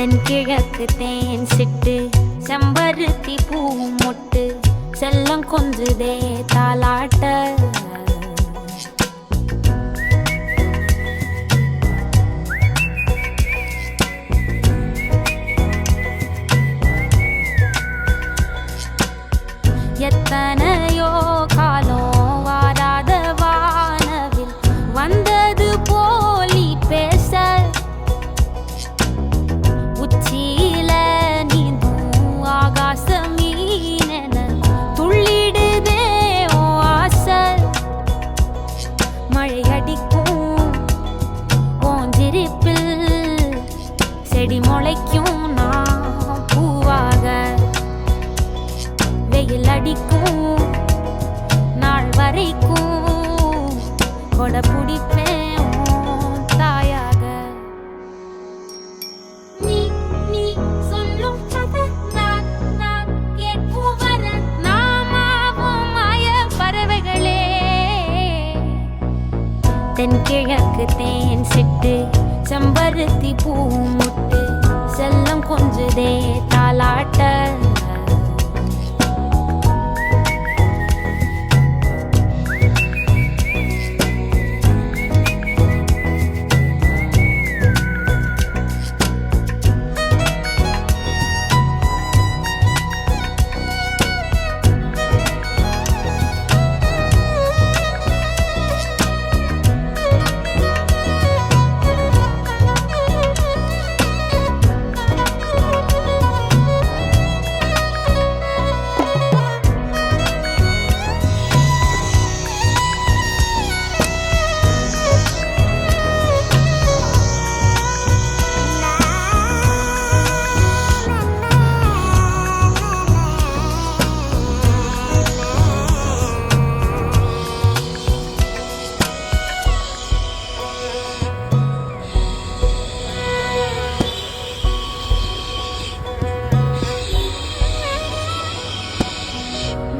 தென்கிழக்கு தேன் சிட்டு செம்பருத்தி பூ மொட்டு செல்லம் கொஞ்சுதே தாலாட்ட எத்தனையோ காலம் வாராத வானவில் வந்தது போலி பேச உச்சியில நீந்தும் ஆகாச மீனென துள்ளிடுதே ஓ ஆசை மழை அடிக்கும் ஓஞ்சிரிப்பில் செடி முளைக்கும் நான் பூவாக வெயில் அடிக்கும் நாள் வரைக்கும் கொடை பிடிப்பேன் தாயாக நீ நீ சொல்லும் கதை நான் நான் கேட்கும் வர நாமாவும் மாய பறவைகளே தென்கிழக்கு தேன் சிட்டு செம்பருத்தி பூ முட்டு செல்லம் கொஞ்சுதே தாலாட்ட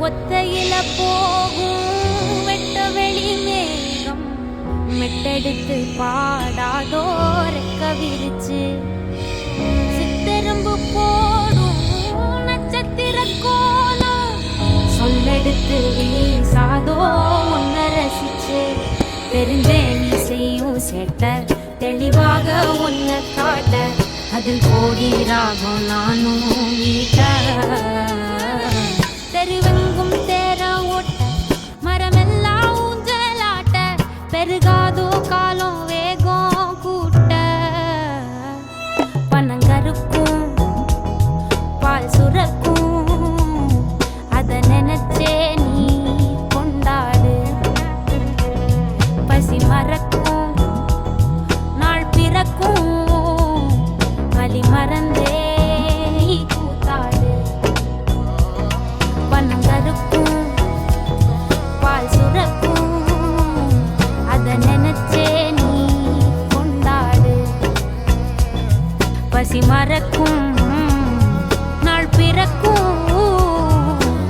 ஒத்தையில போகும் வெட்ட வெளி மேகம் மெட்டெடுத்து பாடாதோ ரெக்க விரிச்சு சித்தெரும்பு போடும் நட்சத்திர கோலம் சொல்லெடுத்து வீசாதோ உன்னை ரசிச்சு தெரிஞ்சேன் நீ செய்யும் சேட்ட தெளிவாக உன்னை காட்ட அதில் கோடி ராகம் நானும் வீட்ட தெருவெங்கும் தேர ஓட்ட மரமெல்லாம் ஊஞ்சலாட்ட பெருகாதோ காலம் வேகம் கூட்ட பனங்கருக்கும் பால் சுரக்கும் அத நினைச்சே நீ கொண்டாடு பசி மறக்கும் நாள் பிறக்கும் வலி மறந்தே பனங்கருக்கும் பால் சுரக்கும் அத நினைச்சே நீ கொண்டாடு பசி மறக்கும் நாள் பிறக்கும்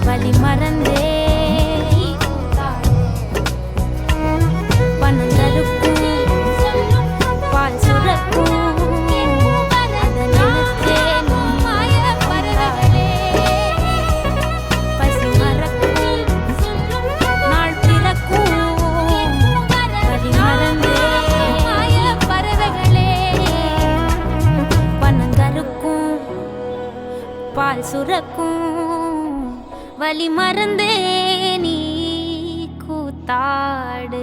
வலி மறந்தே பனங்கருக்கும் பால் சுரக்கும் பால் சுரக்கும் வலி மறந்தே நீ கூத்தாடு.